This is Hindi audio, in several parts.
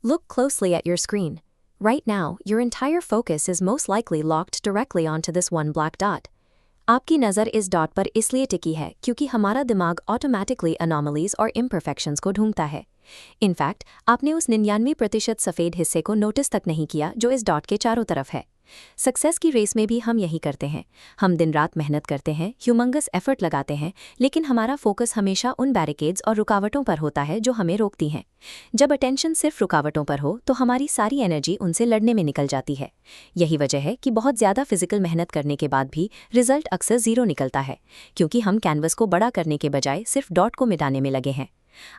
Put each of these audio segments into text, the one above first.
Look closely at your screen. Right now, your entire focus is most likely locked directly onto this one black dot. आपकी नज़र इस डॉट पर इसलिए टिकी है क्योंकि हमारा दिमाग ऑटोमेटिकली अनोमलीज और इम्परफेक्शंस को ढूंढता है। इनफैक्ट, आपने उस 99% सफ़ेद हिस्से को नोटिस तक नहीं किया जो इस डॉट के चारों तरफ है। सक्सेस की रेस में भी हम यही करते हैं। हम दिन रात मेहनत करते हैं, ह्यूमंगस एफर्ट लगाते हैं, लेकिन हमारा फोकस हमेशा उन बैरिकेड्स और रुकावटों पर होता है जो हमें रोकती हैं। जब अटेंशन सिर्फ रुकावटों पर हो तो हमारी सारी एनर्जी उनसे लड़ने में निकल जाती है। यही वजह है कि बहुत ज़्यादा फिजिकल मेहनत करने के बाद भी रिजल्ट अक्सर ज़ीरो निकलता है, क्योंकि हम कैनवस को बड़ा करने के बजाय सिर्फ डॉट को मिटाने में लगे हैं।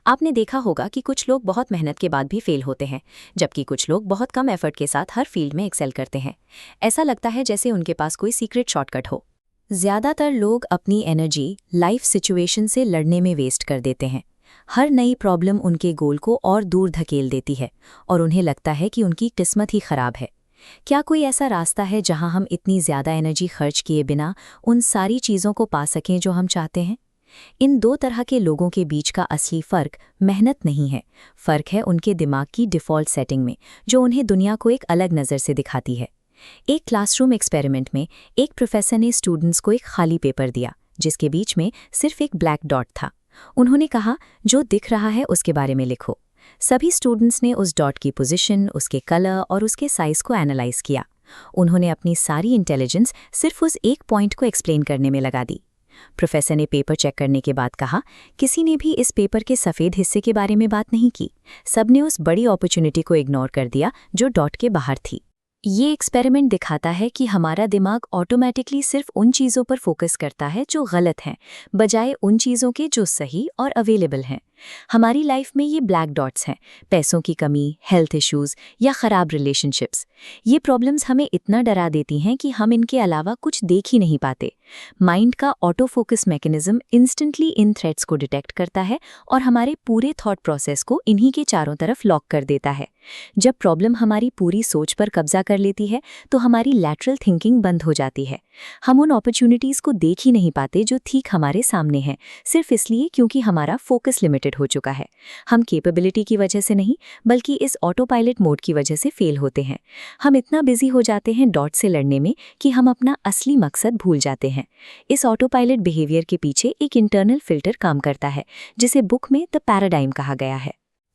आपने देखा होगा कि कुछ लोग बहुत मेहनत के बाद भी फेल होते हैं, जबकि कुछ लोग बहुत कम एफर्ट के साथ हर फील्ड में एक्सेल करते हैं। ऐसा लगता है जैसे उनके पास कोई सीक्रेट शॉर्टकट हो। ज़्यादातर लोग अपनी एनर्जी लाइफ सिचुएशन से लड़ने में वेस्ट कर देते हैं। हर नई प्रॉब्लम उनके गोल को और दूर धकेल देती है और उन्हें लगता है कि उनकी किस्मत ही खराब है। क्या कोई ऐसा रास्ता है जहां हम इतनी ज़्यादा एनर्जी खर्च किए बिना उन सारी चीज़ों को पा सकें जो हम चाहते हैं? इन दो तरह के लोगों के बीच का असली फ़र्क मेहनत नहीं है, फ़र्क है उनके दिमाग की डिफ़ॉल्ट सेटिंग में, जो उन्हें दुनिया को एक अलग नज़र से दिखाती है। एक क्लासरूम एक्सपेरिमेंट में एक प्रोफेसर ने स्टूडेंट्स को एक खाली पेपर दिया जिसके बीच में सिर्फ एक ब्लैक डॉट था। उन्होंने कहा, जो दिख रहा है उसके बारे में लिखो। सभी स्टूडेंट्स ने उस डॉट की पोजीशन, उसके कलर और उसके साइज़ को एनालाइज किया। उन्होंने अपनी सारी इंटेलिजेंस सिर्फ उस एक पॉइंट को एक्सप्लेन करने में लगा दी। प्रोफेसर ने पेपर चेक करने के बाद कहा, किसी ने भी इस पेपर के सफ़ेद हिस्से के बारे में बात नहीं की। सबने उस बड़ी अपॉर्चुनिटी को इग्नोर कर दिया जो डॉट के बाहर थी। ये एक्सपेरिमेंट दिखाता है कि हमारा दिमाग ऑटोमेटिकली सिर्फ उन चीज़ों पर फोकस करता है जो गलत हैं, बजाय उन चीज़ों के जो सही और अवेलेबल हैं। हमारी लाइफ में ये ब्लैक डॉट्स हैं, पैसों की कमी, हेल्थ इश्यूज़ या ख़राब रिलेशनशिप्स। ये प्रॉब्लम्स हमें इतना डरा देती हैं कि हम इनके अलावा कुछ देख ही नहीं पाते। माइंड का ऑटो फोकस मैकेनिज्म इंस्टेंटली इन थ्रेट्स को डिटेक्ट करता है और हमारे पूरे थॉट प्रोसेस को इन्हीं के चारों तरफ लॉक कर देता है। जब प्रॉब्लम हमारी पूरी सोच पर कब्जा कर लेती है तो हमारी लैटरल थिंकिंग बंद हो जाती है। हम उन अपॉर्चुनिटीज़ को देख ही नहीं पाते जो ठीक हमारे सामने हैं, सिर्फ इसलिए क्योंकि हमारा फोकस लिमिटेड हो चुका है। हम कैपेबिलिटी की वजह से नहीं, बल्कि इस ऑटो पायलट मोड की वजह से फेल होते हैं। हम इतना बिजी हो जाते हैं डॉट से लड़ने में कि हम अपना असली मकसद भूल जाते हैं। इस ऑटो पायलट बिहेवियर के पीछे एक इंटरनल फिल्टर काम करता है, जिसे बुक में द पैराडाइम कहा गया है।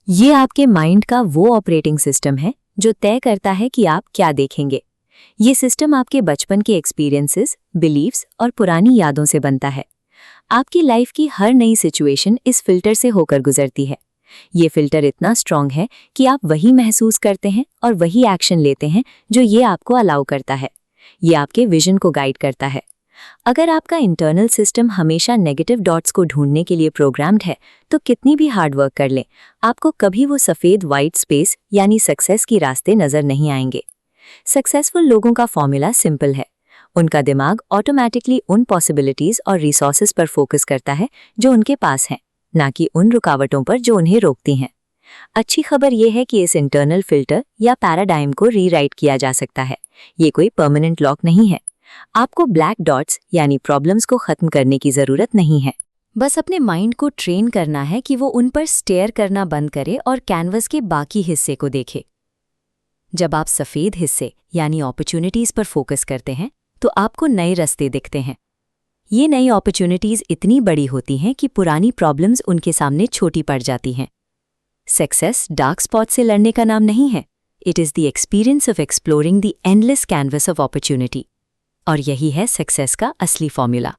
ये आपके माइंड का वो ऑपरेटिंग सिस्टम है जो तय करता है कि आप क्या देखेंगे। ये सिस्टम आपके बचपन के एक्सपीरियंसेस, बिलीव्स और पुरानी यादों से बनता है। आपकी लाइफ की हर नई सिचुएशन इस फिल्टर से होकर गुजरती है। ये फिल्टर इतना स्ट्रांग है कि आप वही महसूस करते हैं और वही एक्शन लेते हैं जो ये आपको अलाउ करता है। ये आपके विजन को गाइड करता है। अगर आपका इंटरनल सिस्टम हमेशा नेगेटिव डॉट्स को ढूंढने के लिए प्रोग्राम्ड है, तो कितनी भी हार्ड वर्क कर लें, आपको कभी वो सफ़ेद वाइट स्पेस यानी सक्सेस की रास्ते नज़र नहीं आएंगे। सक्सेसफुल लोगों का फॉर्मूला सिंपल है। उनका दिमाग ऑटोमेटिकली उन पॉसिबिलिटीज़ और रिसोर्सेज पर फोकस करता है जो उनके पास हैं, ना कि उन रुकावटों पर जो उन्हें रोकती हैं। अच्छी खबर यह है कि इस इंटरनल फिल्टर या पैराडाइम को रीराइट किया जा सकता है। ये कोई परमानेंट लॉक नहीं है। आपको ब्लैक डॉट्स यानी प्रॉब्लम्स को खत्म करने की ज़रूरत नहीं है। बस अपने माइंड को ट्रेन करना है कि वो उन पर स्टेयर करना बंद करे और कैनवस के बाकी हिस्से को देखे। जब आप सफ़ेद हिस्से यानी अपॉर्चुनिटीज़ पर फोकस करते हैं तो आपको नए रास्ते दिखते हैं। ये नई अपॉर्चुनिटीज़ इतनी बड़ी होती हैं कि पुरानी प्रॉब्लम्स उनके सामने छोटी पड़ जाती हैं। सक्सेस डार्क स्पॉट से लड़ने का नाम नहीं है। It is the experience of exploring the endless canvas of opportunity. और यही है सक्सेस का असली फॉर्मूला।